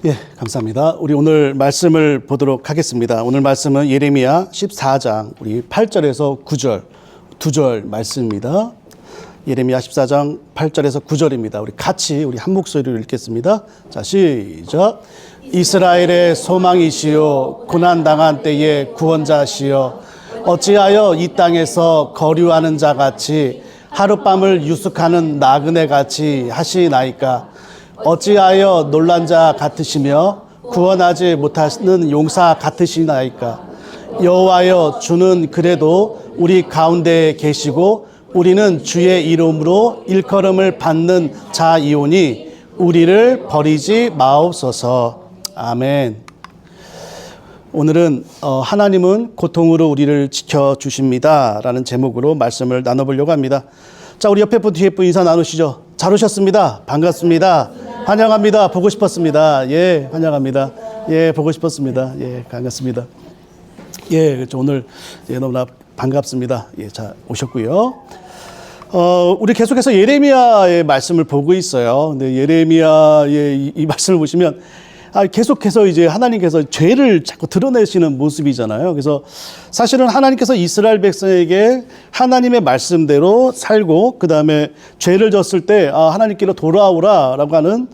예, 감사합니다. 우리 오늘 말씀을 보도록 하겠습니다. 오늘 말씀은 예레미야 14장 우리 8절에서 9절 두 절 말씀입니다. 예레미야 14장 8절에서 9절입니다. 우리 같이 우리 한 목소리로 읽겠습니다. 자, 시작. 이스라엘의 소망이시요 고난당한 때의 구원자시여 어찌하여 이 땅에서 거류하는 자같이 하룻밤을 유숙하는 나그네같이 하시나이까. 어찌하여 놀란 자 같으시며 구원하지 못하는 용사 같으시나이까. 여호와여 주는 그래도 우리 가운데에 계시고 우리는 주의 이름으로 일컬음을 받는 자이오니 우리를 버리지 마옵소서. 아멘. 오늘은 하나님은 고통으로 우리를 지켜주십니다 라는 제목으로 말씀을 나눠보려고 합니다. 자, 우리 옆에 분 뒤에 분 인사 나누시죠. 잘 오셨습니다. 반갑습니다. 환영합니다. 보고 싶었습니다. 예, 환영합니다. 예, 보고 싶었습니다. 예, 반갑습니다. 예, 그렇죠. 오늘 너무나 반갑습니다. 예, 자, 오셨고요. 우리 계속해서 예레미야의 말씀을 보고 있어요. 근데 예레미야의 이 말씀을 보시면 계속해서 이제 하나님께서 죄를 자꾸 드러내시는 모습이잖아요. 그래서 사실은 하나님께서 이스라엘 백성에게 하나님의 말씀대로 살고 그 다음에 죄를 졌을 때 하나님께로 돌아오라라고 하는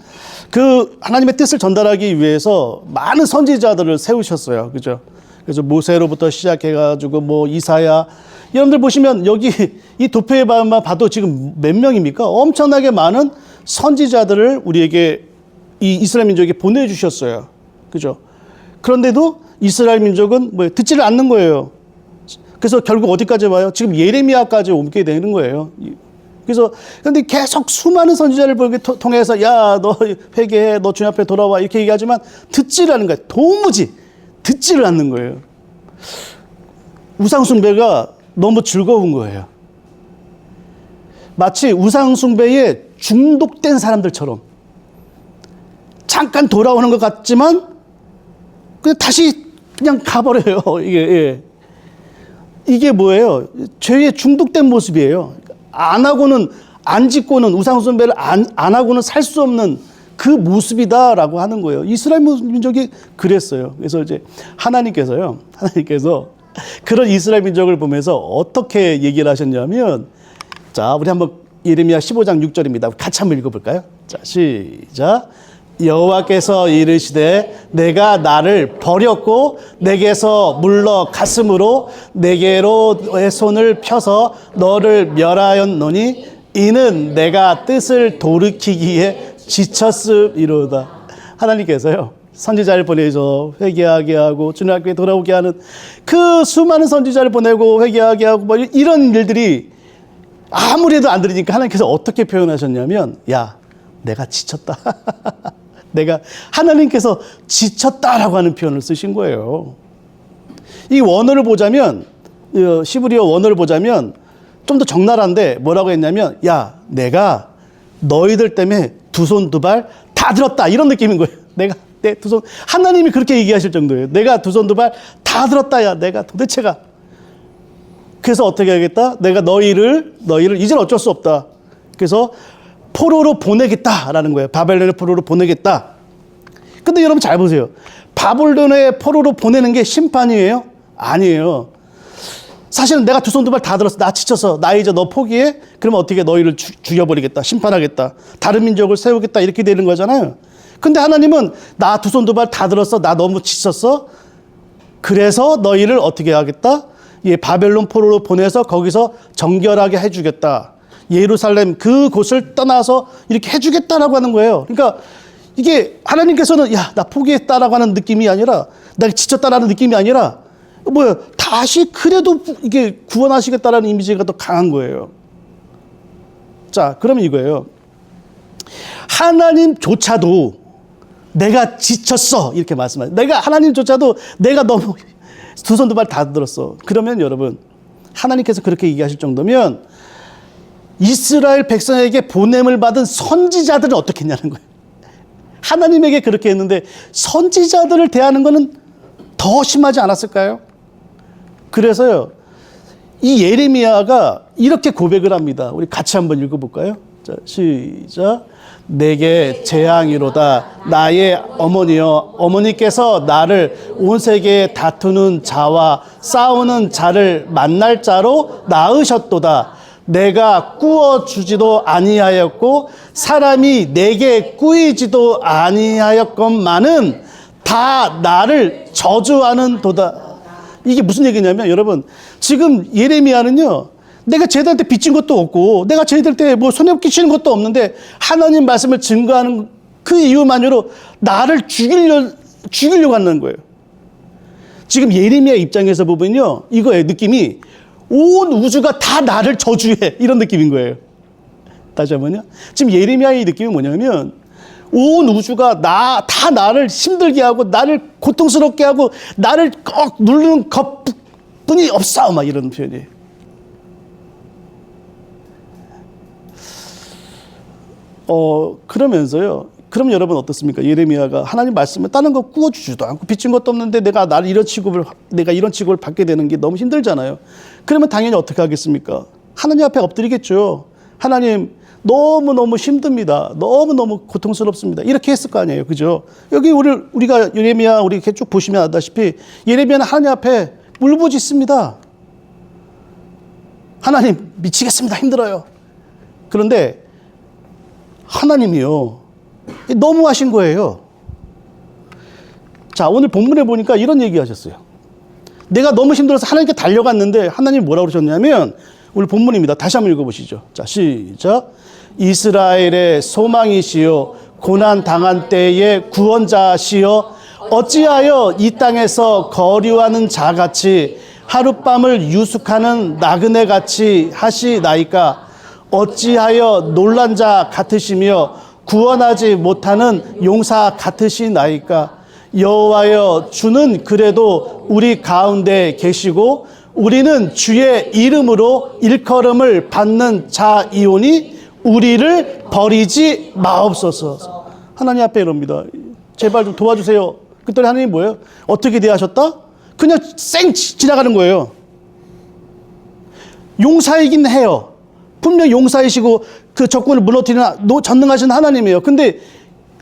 그 하나님의 뜻을 전달하기 위해서 많은 선지자들을 세우셨어요. 그죠? 그래서 모세로부터 시작해가지고 뭐 이사야 여러분들 보시면 여기 이 도표에만 봐도 지금 몇 명입니까? 엄청나게 많은 선지자들을 우리에게 이 이스라엘 민족에게 보내주셨어요. 그죠? 그런데도 이스라엘 민족은 뭐 듣지를 않는 거예요. 그래서 결국 어디까지 와요? 지금 예레미야까지 오게 되는 거예요. 그래서 근데 계속 수많은 선지자를 통해서 야, 너 회개해, 너 주님 앞에 돌아와 이렇게 얘기하지만 듣지를 않는 거예요. 도무지 듣지를 않는 거예요. 우상숭배가 너무 즐거운 거예요. 마치 우상숭배에 중독된 사람들처럼 잠깐 돌아오는 것 같지만 그냥 다시 그냥 가버려요. 이게 뭐예요? 죄에 중독된 모습이에요. 안 하고는 안 짓고는 우상숭배를 안 하고는 살 수 없는 그 모습이다라고 하는 거예요. 이스라엘 민족이 그랬어요. 그래서 이제 하나님께서 그런 이스라엘 민족을 보면서 어떻게 얘기를 하셨냐면, 자, 우리 한번 예레미야 15장 6절입니다. 같이 한번 읽어볼까요? 자, 시작. 여호와께서 이르시되 내가 나를 버렸고 내게서 물러갔으므로 내게로 내 손을 펴서 너를 멸하였노니 이는 내가 뜻을 돌이키기에 지쳤음이로다. 하나님께서요 선지자를 보내서 회개하게 하고 주님 앞에 돌아오게 하는 그 수많은 선지자를 보내고 회개하게 하고 뭐 이런 일들이 아무래도 안 들으니까 하나님께서 어떻게 표현하셨냐면, 야, 내가 지쳤다. 하나님께서 지쳤다라고 하는 표현을 쓰신 거예요. 이 원어를 보자면, 시브리어 원어를 보자면 좀 더 적나라한데 뭐라고 했냐면, 야, 내가 너희들 때문에 두 손 두 발 다 들었다. 이런 느낌인 거예요. 내가 내 두 손, 하나님이 그렇게 얘기하실 정도예요. 내가 두 손 두 발 다 들었다. 야, 내가 도대체가. 그래서 어떻게 하겠다? 내가 너희를 이제는 어쩔 수 없다. 그래서 포로로 보내겠다라는 거예요. 바벨론의 포로로 보내겠다. 근데 여러분 잘 보세요. 바벨론의 포로로 보내는 게 심판이에요? 아니에요. 사실은 내가 두 손 두 발 다 들었어. 나 지쳐서. 나 이제 너 포기해? 그러면 어떻게 너희를 죽여버리겠다. 심판하겠다. 다른 민족을 세우겠다. 이렇게 되는 거잖아요. 근데 하나님은 나 두 손 두 발 다 들었어. 나 너무 지쳤어. 그래서 너희를 어떻게 하겠다? 바벨론 포로로 보내서 거기서 정결하게 해주겠다. 예루살렘 그곳을 떠나서 이렇게 해주겠다라고 하는 거예요. 그러니까 이게 하나님께서는 야, 나 포기했다라고 하는 느낌이 아니라, 나 지쳤다라는 느낌이 아니라 뭐야, 다시 그래도 이게 구원하시겠다라는 이미지가 더 강한 거예요. 자, 그러면 이거예요. 하나님조차도 내가 지쳤어 이렇게 말씀하세요. 하나님조차도 내가 너무 두 손 두 발 다 들었어. 그러면 여러분, 하나님께서 그렇게 얘기하실 정도면 이스라엘 백성에게 보냄을 받은 선지자들은 어떻게 했냐는 거예요. 하나님에게 그렇게 했는데 선지자들을 대하는 것은 더 심하지 않았을까요? 그래서요, 이 예레미야가 이렇게 고백을 합니다. 우리 같이 한번 읽어볼까요? 자, 자, 시작. 내게 재앙이로다. 나의 어머니여, 어머니께서 나를 온 세계에 다투는 자와 싸우는 자를 만날 자로 낳으셨도다. 내가 꾸어주지도 아니하였고 사람이 내게 꾸이지도 아니하였건만은 다 나를 저주하는 도다. 이게 무슨 얘기냐면 여러분, 지금 예레미야는요, 내가 쟤들한테 빚진 것도 없고 내가 쟤들한테 뭐 손해 끼치는 것도 없는데 하나님 말씀을 증거하는 그 이유만으로 나를 죽이려고 하는 거예요. 지금 예레미야 입장에서 보면요, 이거예요. 느낌이 온 우주가 다 나를 저주해, 이런 느낌인 거예요. 다시 한번요. 지금 예레미야의 느낌이 뭐냐면 온 우주가 다 나를 힘들게 하고 나를 고통스럽게 하고 나를 꼭 누르는 것뿐이 없어, 막 이런 표현이에요. 그러면서요. 그럼 여러분 어떻습니까? 예레미야가 하나님 말씀을 다른 거 꾸어주지도 않고 빚진 것도 없는데 내가 이런 취급을 받게 되는 게 너무 힘들잖아요. 그러면 당연히 어떻게 하겠습니까? 하나님 앞에 엎드리겠죠. 하나님, 너무너무 힘듭니다. 너무너무 고통스럽습니다. 이렇게 했을 거 아니에요. 그죠? 여기 우리가 예레미야 이렇게 쭉 보시면 알다시피 예레미야는 하나님 앞에 울부짖습니다. 하나님, 미치겠습니다. 힘들어요. 그런데 하나님이요, 너무하신 거예요. 자, 오늘 본문에 보니까 이런 얘기 하셨어요. 내가 너무 힘들어서 하나님께 달려갔는데 하나님이 뭐라고 그러셨냐면, 오늘 본문입니다. 다시 한번 읽어보시죠. 자, 시작. 이스라엘의 소망이시요 고난 당한 때의 구원자시여, 어찌하여 이 땅에서 거류하는 자같이 하룻밤을 유숙하는 나그네같이 하시나이까? 어찌하여 놀란 자 같으시며 구원하지 못하는 용사 같으시나이까? 여호와여, 주는 그래도 우리 가운데 계시고 우리는 주의 이름으로 일컬음을 받는 자이오니 우리를 버리지 마옵소서. 하나님 앞에 이럽니다. 제발 좀 도와주세요. 그랬더니 하나님이 뭐예요? 어떻게 대하셨다? 그냥 쌩 지나가는 거예요. 용사이긴 해요. 분명 용사이시고 그 적군을 무너뜨리는 전능하신 하나님이에요. 근데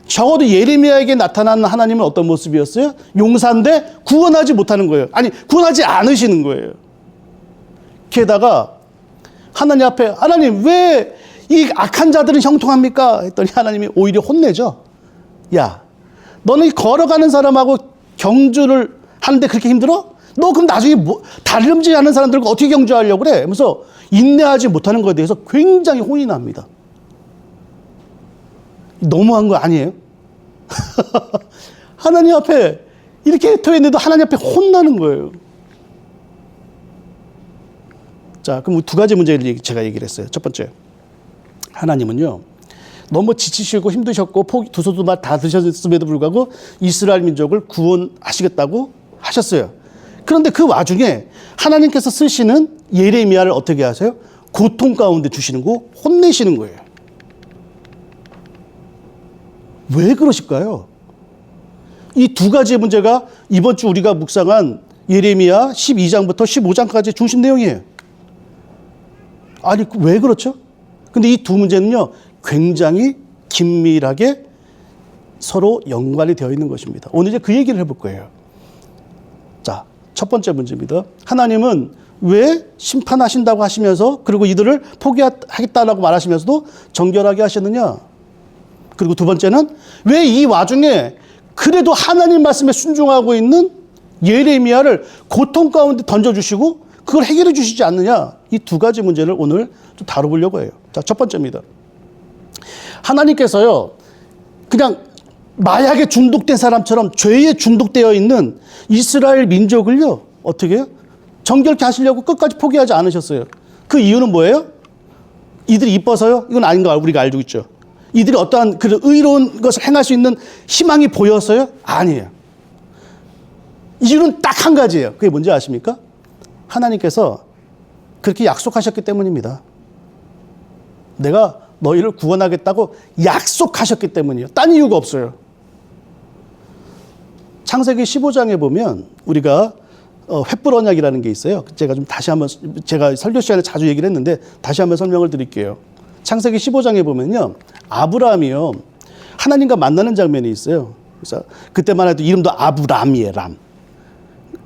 적어도 예레미야에게 나타나는 하나님은 어떤 모습이었어요? 용사인데 구원하지 못하는 거예요. 아니, 구원하지 않으시는 거예요. 게다가 하나님 앞에, 하나님 왜 이 악한 자들은 형통합니까? 했더니 하나님이 오히려 혼내죠. 야, 너는 걸어가는 사람하고 경주를 하는데 그렇게 힘들어? 너 그럼 나중에 다름질 않는 사람들과 어떻게 경주하려고 그래? 하면서 인내하지 못하는 것에 대해서 굉장히 혼이 납니다. 너무한 거 아니에요? 하나님 앞에 이렇게 애통했는데도 하나님 앞에 혼나는 거예요. 자, 그럼 두 가지 문제를 제가 얘기를 했어요. 첫 번째, 하나님은요, 너무 지치시고 힘드셨고 두 소두맛 다 드셨음에도 불구하고 이스라엘 민족을 구원하시겠다고 하셨어요. 그런데 그 와중에 하나님께서 쓰시는 예레미야를 어떻게 하세요? 고통 가운데 주시는 거, 혼내시는 거예요. 왜 그러실까요? 이 두 가지의 문제가 이번 주 우리가 묵상한 예레미야 12장부터 15장까지 중심 내용이에요. 아니, 왜 그렇죠? 근데 이 두 문제는요, 굉장히 긴밀하게 서로 연관이 되어 있는 것입니다. 오늘 이제 그 얘기를 해볼 거예요. 자, 첫 번째 문제입니다. 하나님은 왜 심판하신다고 하시면서 그리고 이들을 포기하겠다라고 말하시면서도 정결하게 하셨느냐? 그리고 두 번째는 왜 이 와중에 그래도 하나님 말씀에 순종하고 있는 예레미야를 고통 가운데 던져주시고 그걸 해결해 주시지 않느냐? 이 두 가지 문제를 오늘 좀 다뤄보려고 해요. 자, 첫 번째입니다. 하나님께서요, 그냥 마약에 중독된 사람처럼 죄에 중독되어 있는 이스라엘 민족을요, 어떻게 해요? 정결케 하시려고 끝까지 포기하지 않으셨어요. 그 이유는 뭐예요? 이들이 이뻐서요? 이건 아닌 거 우리가 알고 있죠. 이들이 어떠한 그 의로운 것을 행할 수 있는 희망이 보였어요? 아니에요. 이유는 딱 한 가지예요. 그게 뭔지 아십니까? 하나님께서 그렇게 약속하셨기 때문입니다. 내가 너희를 구원하겠다고 약속하셨기 때문이에요. 딴 이유가 없어요. 창세기 15장에 보면 우리가 횃불 언약이라는 게 있어요. 제가 좀 다시 한번, 제가 설교 시간에 자주 얘기를 했는데 다시 한번 설명을 드릴게요. 창세기 15장에 보면요. 아브라함이요. 하나님과 만나는 장면이 있어요. 그래서 그때만 해도 이름도 아브람이에요. 람.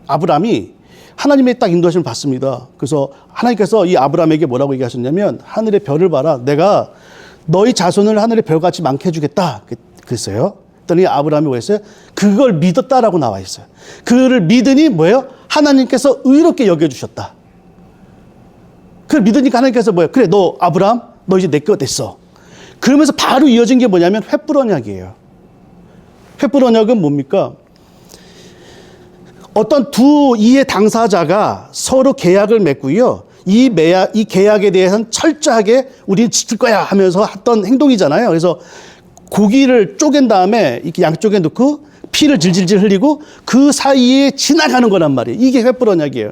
아브람이 하나님의 딱 인도하심을 받습니다. 그래서 하나님께서 이 아브람에게 뭐라고 얘기하셨냐면 하늘의 별을 봐라. 내가 너희 자손을 하늘의 별같이 많게 해주겠다. 그랬어요. 그랬더니 아브람이 뭐였어요? 그걸 믿었다라고 나와 있어요. 그를 믿으니 뭐예요? 하나님께서 의롭게 여겨주셨다. 그걸 믿으니까 하나님께서 뭐예요? 그래 너 아브람 너 이제 내 거 됐어. 그러면서 바로 이어진 게 뭐냐면 횃불 언약이에요. 횃불 언약은 뭡니까? 어떤 두 이해 당사자가 서로 계약을 맺고요. 이 계약에 대해서는 철저하게 우리는 지킬 거야 하면서 했던 행동이잖아요. 그래서 고기를 쪼갠 다음에 이렇게 양쪽에 넣고 피를 질질질 흘리고 그 사이에 지나가는 거란 말이에요. 이게 횃불 언약이에요.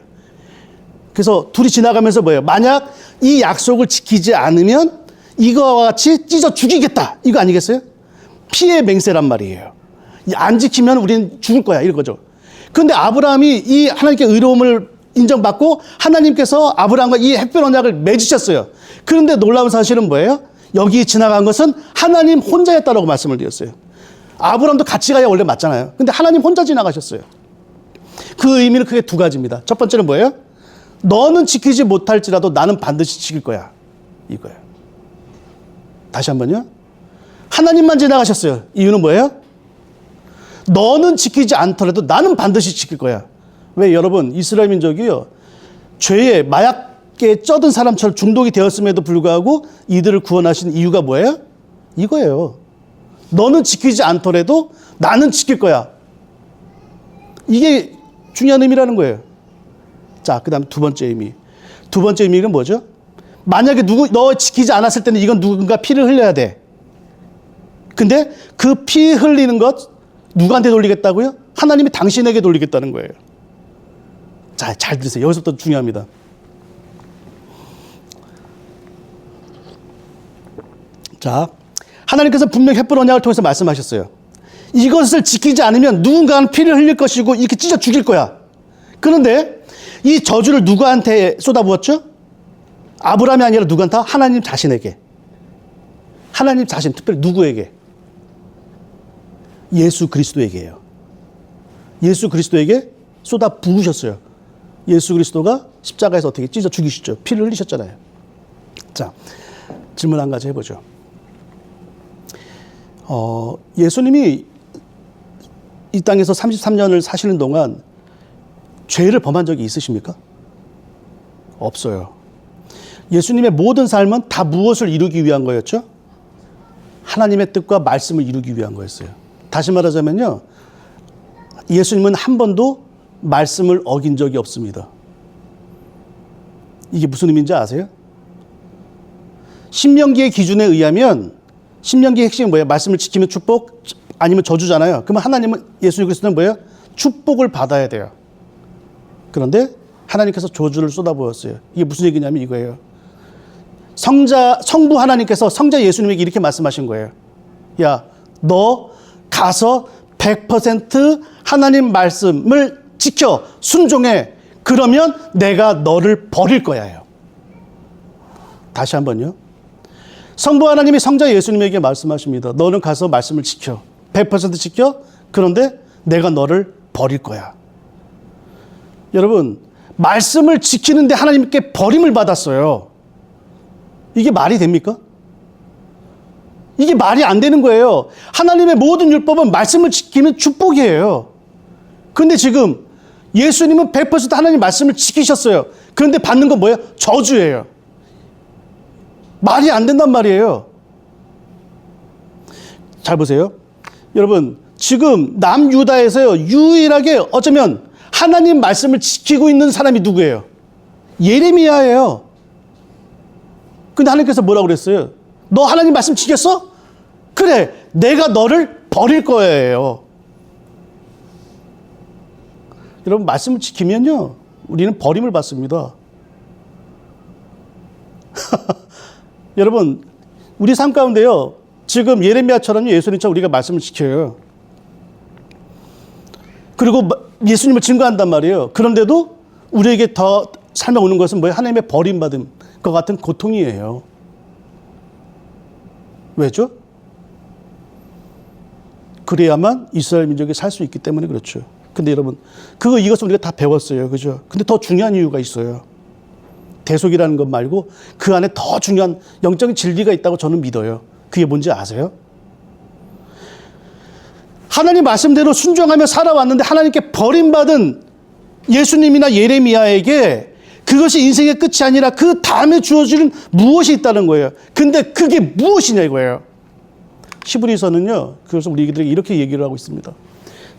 그래서 둘이 지나가면서 뭐예요? 만약 이 약속을 지키지 않으면 이거와 같이 찢어 죽이겠다. 이거 아니겠어요? 피의 맹세란 말이에요. 안 지키면 우리는 죽을 거야. 이런 거죠. 그런데 아브라함이 이 하나님께 의로움을 인정받고 하나님께서 아브라함과 이 횃불 언약을 맺으셨어요. 그런데 놀라운 사실은 뭐예요? 여기 지나간 것은 하나님 혼자였다라고 말씀을 드렸어요. 아브라함도 같이 가야 원래 맞잖아요. 근데 하나님 혼자 지나가셨어요. 그 의미는 크게 두 가지입니다. 첫 번째는 뭐예요? 너는 지키지 못할지라도 나는 반드시 지킬 거야. 이거예요. 다시 한번요. 하나님만 지나가셨어요. 이유는 뭐예요? 너는 지키지 않더라도 나는 반드시 지킬 거야. 왜 여러분 이스라엘 민족이요. 죄에 마약에 쩌든 사람처럼 중독이 되었음에도 불구하고 이들을 구원하신 이유가 뭐예요? 이거예요. 너는 지키지 않더라도 나는 지킬 거야. 이게 중요한 의미라는 거예요. 자, 그 다음 두 번째 의미. 두 번째 의미는 뭐죠? 만약에 너 지키지 않았을 때는 이건 누군가 피를 흘려야 돼. 근데 그 피 흘리는 것 누구한테 돌리겠다고요? 하나님이 당신에게 돌리겠다는 거예요. 자, 잘 들으세요. 여기서부터 중요합니다. 자, 하나님께서 분명히 횃불 언약을 통해서 말씀하셨어요. 이것을 지키지 않으면 누군가는 피를 흘릴 것이고 이렇게 찢어 죽일 거야. 그런데 이 저주를 누구한테 쏟아부었죠? 아브라함이 아니라 누구한테? 하나님 자신에게. 하나님 자신, 특별히 누구에게? 예수 그리스도에게요. 예수 그리스도에게 쏟아 부으셨어요. 예수 그리스도가 십자가에서 어떻게 찢어 죽이시죠? 피를 흘리셨잖아요. 자, 질문 한 가지 해보죠. 예수님이 이 땅에서 33년을 사시는 동안 죄를 범한 적이 있으십니까? 없어요. 예수님의 모든 삶은 다 무엇을 이루기 위한 거였죠? 하나님의 뜻과 말씀을 이루기 위한 거였어요. 다시 말하자면요. 예수님은 한 번도 말씀을 어긴 적이 없습니다. 이게 무슨 의미인지 아세요? 신명기의 기준에 의하면 신명기의 핵심이 뭐예요? 말씀을 지키면 축복 아니면 저주잖아요. 그러면 하나님은 예수 그리스도는 뭐예요? 축복을 받아야 돼요. 그런데 하나님께서 저주를 쏟아부었어요. 이게 무슨 얘기냐면 이거예요. 성부 하나님께서 성자 예수님에게 이렇게 말씀하신 거예요. 야, 너 가서 100% 하나님 말씀을 지켜 순종해. 그러면 내가 너를 버릴 거야요. 다시 한번요. 성부 하나님이 성자 예수님에게 말씀하십니다. 너는 가서 말씀을 지켜. 100% 지켜. 그런데 내가 너를 버릴 거야. 여러분, 말씀을 지키는데 하나님께 버림을 받았어요. 이게 말이 됩니까? 이게 말이 안 되는 거예요. 하나님의 모든 율법은 말씀을 지키면 축복이에요. 그런데 지금 예수님은 100% 하나님 말씀을 지키셨어요. 그런데 받는 건 뭐예요? 저주예요. 말이 안 된단 말이에요. 잘 보세요. 여러분, 지금 남유다에서요, 유일하게 어쩌면 하나님 말씀을 지키고 있는 사람이 누구예요? 예레미야예요. 근데 하나님께서 뭐라고 그랬어요? 너 하나님 말씀 지켰어? 그래, 내가 너를 버릴 거예요. 여러분, 말씀을 지키면요, 우리는 버림을 받습니다. 여러분, 우리 삶 가운데요, 지금 예레미야처럼 예수님처럼 우리가 말씀을 지켜요. 그리고 예수님을 증거한단 말이에요. 그런데도 우리에게 더 삶에 오는 것은 뭐예요? 하나님의 버림받은 것 같은 고통이에요. 왜죠? 그래야만 이스라엘 민족이 살 수 있기 때문에 그렇죠. 근데 여러분, 이것을 우리가 다 배웠어요. 그죠? 근데 더 중요한 이유가 있어요. 대속이라는 것 말고 그 안에 더 중요한 영적인 진리가 있다고 저는 믿어요. 그게 뭔지 아세요? 하나님 말씀대로 순종하며 살아왔는데 하나님께 버림받은 예수님이나 예레미야에게 그것이 인생의 끝이 아니라 그 다음에 주어지는 무엇이 있다는 거예요. 근데 그게 무엇이냐 이거예요. 히브리서는요, 그래서 우리 애들에게 이렇게 얘기를 하고 있습니다.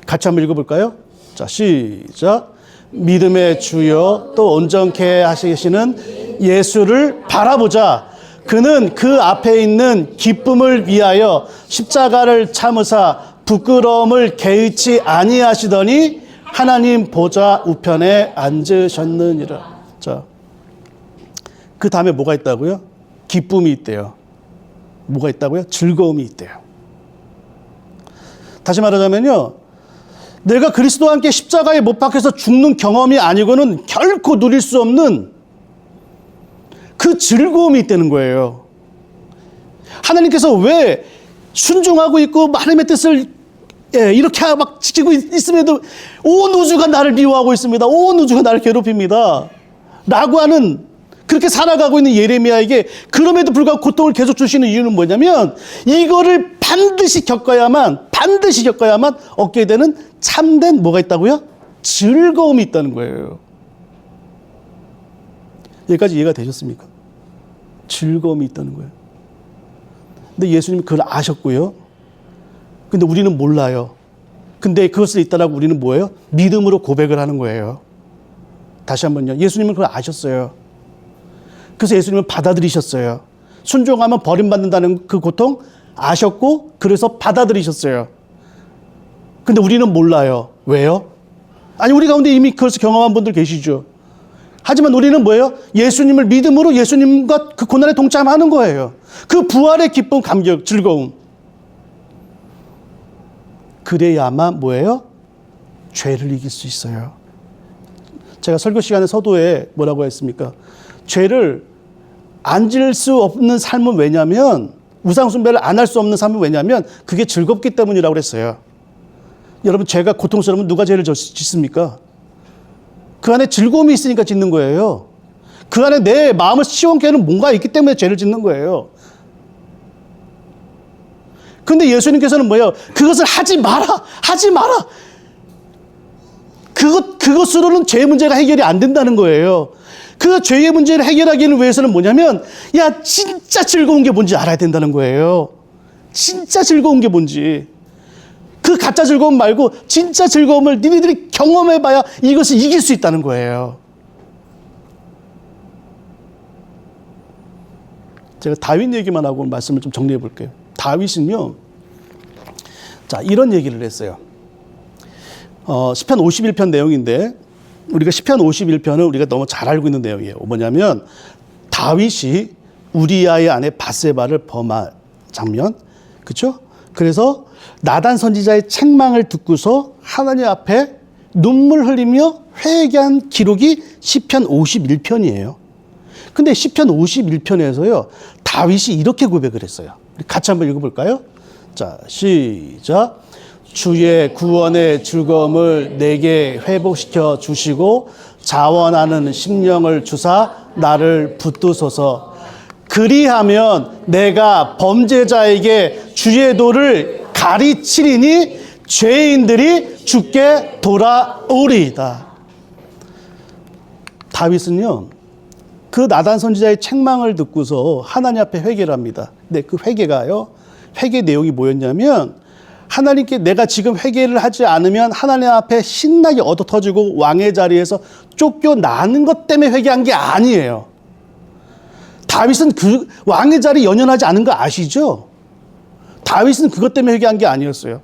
같이 한번 읽어볼까요? 자, 시작. 믿음의 주여 또 온전케 하시는 예수를 바라보자. 그는 그 앞에 있는 기쁨을 위하여 십자가를 참으사 부끄러움을 개의치 아니하시더니 하나님 보좌 우편에 앉으셨느니라. 자, 그 다음에 뭐가 있다고요? 기쁨이 있대요. 뭐가 있다고요? 즐거움이 있대요. 다시 말하자면요, 내가 그리스도와 함께 십자가에 못 박혀서 죽는 경험이 아니고는 결코 누릴 수 없는 그 즐거움이 있다는 거예요. 하나님께서 왜 순종하고 있고 하나님의 뜻을 이렇게 막 지키고 있음에도 온 우주가 나를 미워하고 있습니다. 온 우주가 나를 괴롭힙니다. 라고 하는, 그렇게 살아가고 있는 예레미야에게 그럼에도 불구하고 고통을 계속 주시는 이유는 뭐냐면 이거를 반드시 겪어야만 얻게 되는 참된 뭐가 있다고요? 즐거움이 있다는 거예요. 여기까지 이해가 되셨습니까? 즐거움이 있다는 거예요. 근데 예수님은 그걸 아셨고요. 근데 우리는 몰라요. 근데 그것을 있다라고 우리는 뭐예요? 믿음으로 고백을 하는 거예요. 다시 한번요. 예수님은 그걸 아셨어요. 그래서 예수님은 받아들이셨어요. 순종하면 버림받는다는 그 고통 아셨고 그래서 받아들이셨어요. 근데 우리는 몰라요. 왜요? 아니, 우리 가운데 이미 그것을 경험한 분들 계시죠. 하지만 우리는 뭐예요? 예수님을 믿음으로 예수님과 그 고난에 동참하는 거예요. 그 부활의 기쁨, 감격, 즐거움. 그래야만 뭐예요? 죄를 이길 수 있어요. 제가 설교 시간에 서도에 뭐라고 했습니까? 죄를 안 지을 수 없는 삶은 왜냐면, 우상 숭배를 안 할 수 없는 삶은 왜냐면 그게 즐겁기 때문이라고 그랬어요. 여러분, 죄가 고통스러우면 누가 죄를 짓습니까? 그 안에 즐거움이 있으니까 짓는 거예요. 그 안에 내 마음을 시원케 하는 뭔가 있기 때문에 죄를 짓는 거예요. 근데 예수님께서는 뭐예요? 그것을 하지 마라! 하지 마라! 그것으로는 죄 문제가 해결이 안 된다는 거예요. 그 죄의 문제를 해결하기 위해서는 뭐냐면, 야, 진짜 즐거운 게 뭔지 알아야 된다는 거예요. 진짜 즐거운 게 뭔지. 그 가짜 즐거움 말고 진짜 즐거움을 니네들이 경험해봐야 이것을 이길 수 있다는 거예요. 제가 다윗 얘기만 하고 말씀을 좀 정리해 볼게요. 다윗은요, 자, 이런 얘기를 했어요. 시편 51편 내용인데, 우리가 시편 51편은 우리가 너무 잘 알고 있는 내용이에요. 뭐냐면 다윗이 우리아의 아내 밧세바를 범한 장면, 그렇죠? 그래서 나단 선지자의 책망을 듣고서 하나님 앞에 눈물 흘리며 회개한 기록이 시편 51편이에요. 근데 시편 51편에서요, 다윗이 이렇게 고백을 했어요. 같이 한번 읽어볼까요? 자, 시작. 주의 구원의 즐거움을 내게 회복시켜 주시고 자원하는 심령을 주사 나를 붙드소서. 그리하면 내가 범죄자에게 주의 도를 가르치리니 죄인들이 죽게 돌아오리이다. 다윗은요, 그 나단 선지자의 책망을 듣고서 하나님 앞에 회개를 합니다. 근데 그 회개가요, 회개 내용이 뭐였냐면, 하나님께 내가 지금 회개를 하지 않으면 하나님 앞에 신나게 얻어 터지고 왕의 자리에서 쫓겨나는 것 때문에 회개한 게 아니에요. 다윗은 그 왕의 자리 연연하지 않은 거 아시죠? 다윗은 그것 때문에 회개한 게 아니었어요.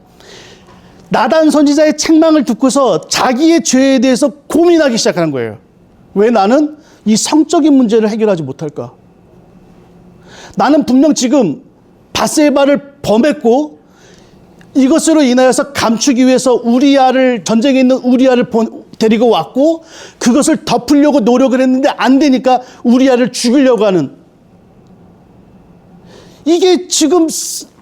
나단 선지자의 책망을 듣고서 자기의 죄에 대해서 고민하기 시작하는 거예요. 왜 나는 이 성적인 문제를 해결하지 못할까? 나는 분명 지금 밧세바를 범했고 이것으로 인하여서 감추기 위해서 우리아를, 전쟁에 있는 우리아를 데리고 왔고 그것을 덮으려고 노력을 했는데 안 되니까 우리아를 죽이려고 하는 이게 지금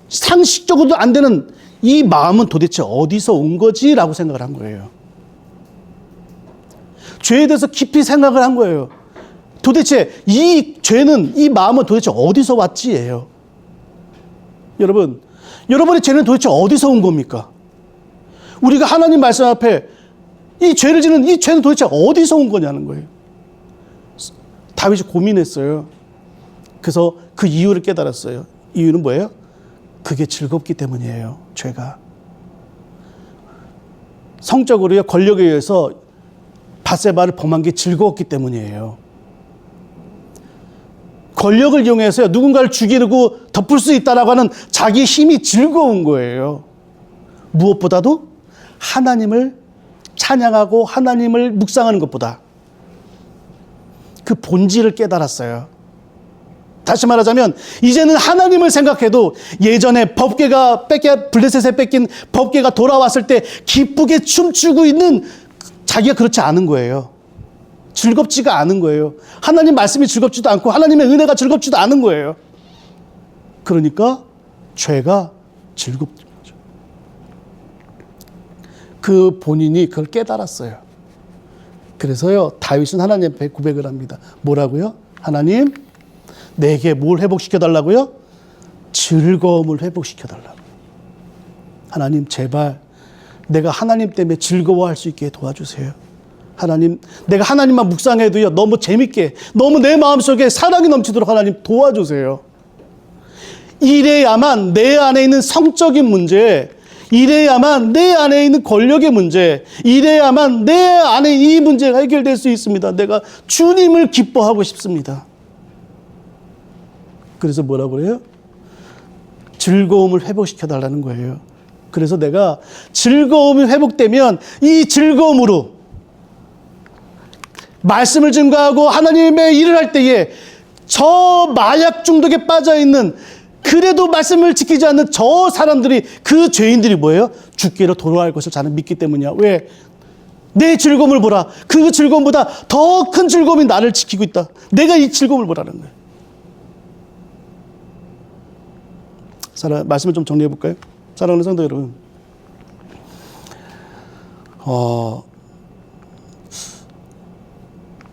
상식적으로도 안 되는 이 마음은 도대체 어디서 온 거지라고 생각을 한 거예요. 죄에 대해서 깊이 생각을 한 거예요. 도대체 이 죄는, 이 마음은 도대체 어디서 왔지예요. 여러분, 여러분의 죄는 도대체 어디서 온 겁니까? 우리가 하나님 말씀 앞에 이 죄를 지는 이 죄는 도대체 어디서 온 거냐는 거예요. 다윗이 고민했어요. 그래서 그 이유를 깨달았어요. 이유는 뭐예요? 그게 즐겁기 때문이에요. 죄가. 성적으로요, 권력에 의해서 밧세바를 범한 게 즐거웠기 때문이에요. 권력을 이용해서 누군가를 죽이고 덮을 수 있다라고 하는 자기 힘이 즐거운 거예요. 무엇보다도 하나님을 찬양하고 하나님을 묵상하는 것보다 그 본질을 깨달았어요. 다시 말하자면 이제는 하나님을 생각해도 예전에 블레셋에 뺏긴 법궤가 돌아왔을 때 기쁘게 춤추고 있는 자기가 그렇지 않은 거예요. 즐겁지가 않은 거예요. 하나님 말씀이 즐겁지도 않고 하나님의 은혜가 즐겁지도 않은 거예요. 그러니까 죄가 즐겁던 거죠. 그 본인이 그걸 깨달았어요. 그래서요, 다윗은 하나님 앞에 고백을 합니다. 뭐라고요? 하나님, 내게 뭘 회복시켜달라고요? 즐거움을 회복시켜달라고. 하나님, 제발 내가 하나님 때문에 즐거워할 수 있게 도와주세요. 하나님, 내가 하나님만 묵상해도요, 너무 재밌게, 너무 내 마음속에 사랑이 넘치도록 하나님 도와주세요. 이래야만 내 안에 있는 성적인 문제, 이래야만 내 안에 있는 권력의 문제, 이래야만 내 안에 이 문제가 해결될 수 있습니다. 내가 주님을 기뻐하고 싶습니다. 그래서 뭐라고 그래요? 즐거움을 회복시켜달라는 거예요. 그래서 내가 즐거움이 회복되면 이 즐거움으로 말씀을 증거하고 하나님의 일을 할 때에 저 마약 중독에 빠져있는, 그래도 말씀을 지키지 않는 저 사람들이, 그 죄인들이 뭐예요? 주께로 돌아갈 것을 저는 믿기 때문이야. 왜? 내 즐거움을 보라. 그 즐거움보다 더 큰 즐거움이 나를 지키고 있다. 내가 이 즐거움을 보라는 거예요. 말씀을 좀 정리해 볼까요? 사랑하는 성도 여러분,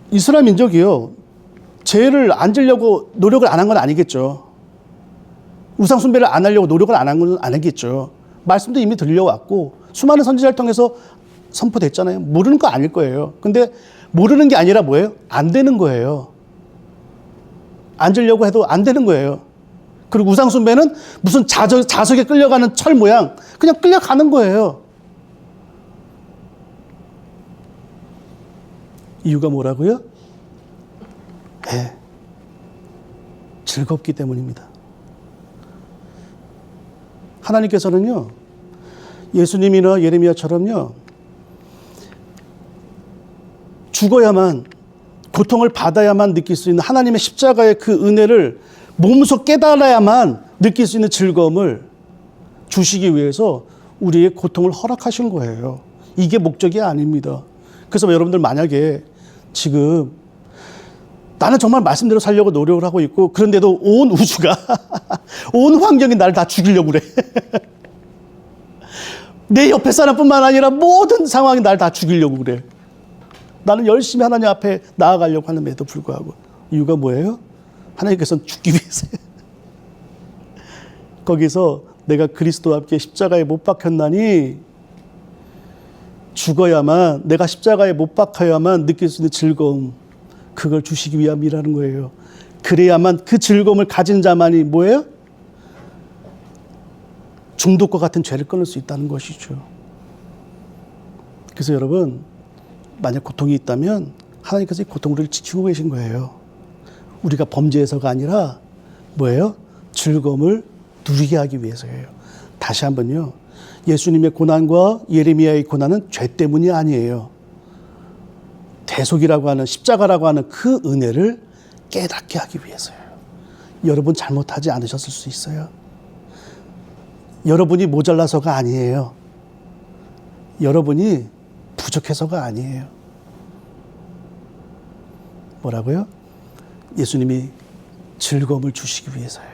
이스라엘 민족이요, 죄를 안 지려고 노력을 안 한 건 아니겠죠. 우상 숭배를 안 하려고 노력을 안 한 건 아니겠죠. 말씀도 이미 들려왔고 수많은 선지자를 통해서 선포됐잖아요. 모르는 거 아닐 거예요. 근데 모르는 게 아니라 뭐예요? 안 되는 거예요. 앉으려고 해도 안 되는 거예요. 그리고 우상 숭배는 무슨 자석에 끌려가는 철 모양, 그냥 끌려가는 거예요. 이유가 뭐라고요? 네, 즐겁기 때문입니다. 하나님께서는요, 예수님이나 예레미야처럼요, 죽어야만, 고통을 받아야만 느낄 수 있는 하나님의 십자가의 그 은혜를 몸소 깨달아야만 느낄 수 있는 즐거움을 주시기 위해서 우리의 고통을 허락하신 거예요. 이게 목적이 아닙니다. 그래서 여러분들 만약에 지금 나는 정말 말씀대로 살려고 노력을 하고 있고, 그런데도 온 우주가 온 환경이 나를 다 죽이려고 그래. 내 옆에 사람뿐만 아니라 모든 상황이 나를 다 죽이려고 그래. 나는 열심히 하나님 앞에 나아가려고 하는데도 불구하고. 이유가 뭐예요? 하나님께서는 죽기 위해서요. 거기서 내가 그리스도와 함께 십자가에 못 박혔나니, 죽어야만, 내가 십자가에 못 박혀야만 느낄 수 있는 즐거움, 그걸 주시기 위함이라는 거예요. 그래야만, 그 즐거움을 가진 자만이 뭐예요? 중독과 같은 죄를 끊을 수 있다는 것이죠. 그래서 여러분, 만약 고통이 있다면 하나님께서 이 고통을 지키고 계신 거예요. 우리가 범죄해서가 아니라 뭐예요? 즐거움을 누리게 하기 위해서예요. 다시 한번요, 예수님의 고난과 예레미야의 고난은 죄 때문이 아니에요. 대속이라고 하는, 십자가라고 하는 그 은혜를 깨닫게 하기 위해서예요. 여러분 잘못하지 않으셨을 수 있어요. 여러분이 모자라서가 아니에요. 여러분이 부족해서가 아니에요. 뭐라고요? 예수님이 즐거움을 주시기 위해서예요.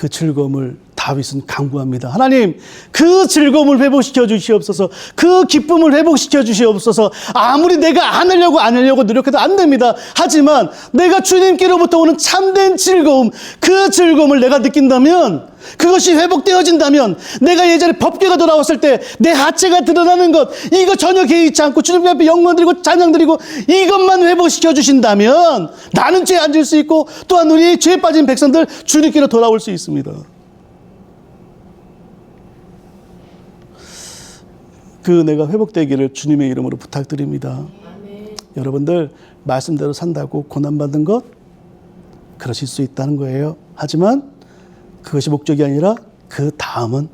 그 즐거움을 다윗은 간구합니다. 하나님, 그 즐거움을 회복시켜 주시옵소서. 그 기쁨을 회복시켜 주시옵소서. 아무리 내가 안 하려고 노력해도 안 됩니다. 하지만 내가 주님께로부터 오는 참된 즐거움, 그 즐거움을 내가 느낀다면, 그것이 회복되어진다면, 내가 예전에 법궤가 돌아왔을 때 내 하체가 드러나는 것, 이거 전혀 개의치 않고 주님 앞에 영광 드리고 찬양 드리고 이것만 회복시켜 주신다면 나는 죄에 앉을 수 있고, 또한 우리 죄에 빠진 백성들 주님께로 돌아올 수 있습니다. 그 은혜가 회복되기를 주님의 이름으로 부탁드립니다. 아멘. 여러분들 말씀대로 산다고 고난받는 것 그러실 수 있다는 거예요. 하지만 그것이 목적이 아니라 그 다음은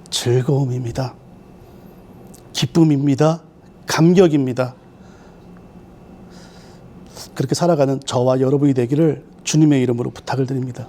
즐거움입니다. 기쁨입니다. 감격입니다. 그렇게 살아가는 저와 여러분이 되기를 주님의 이름으로 부탁을 드립니다.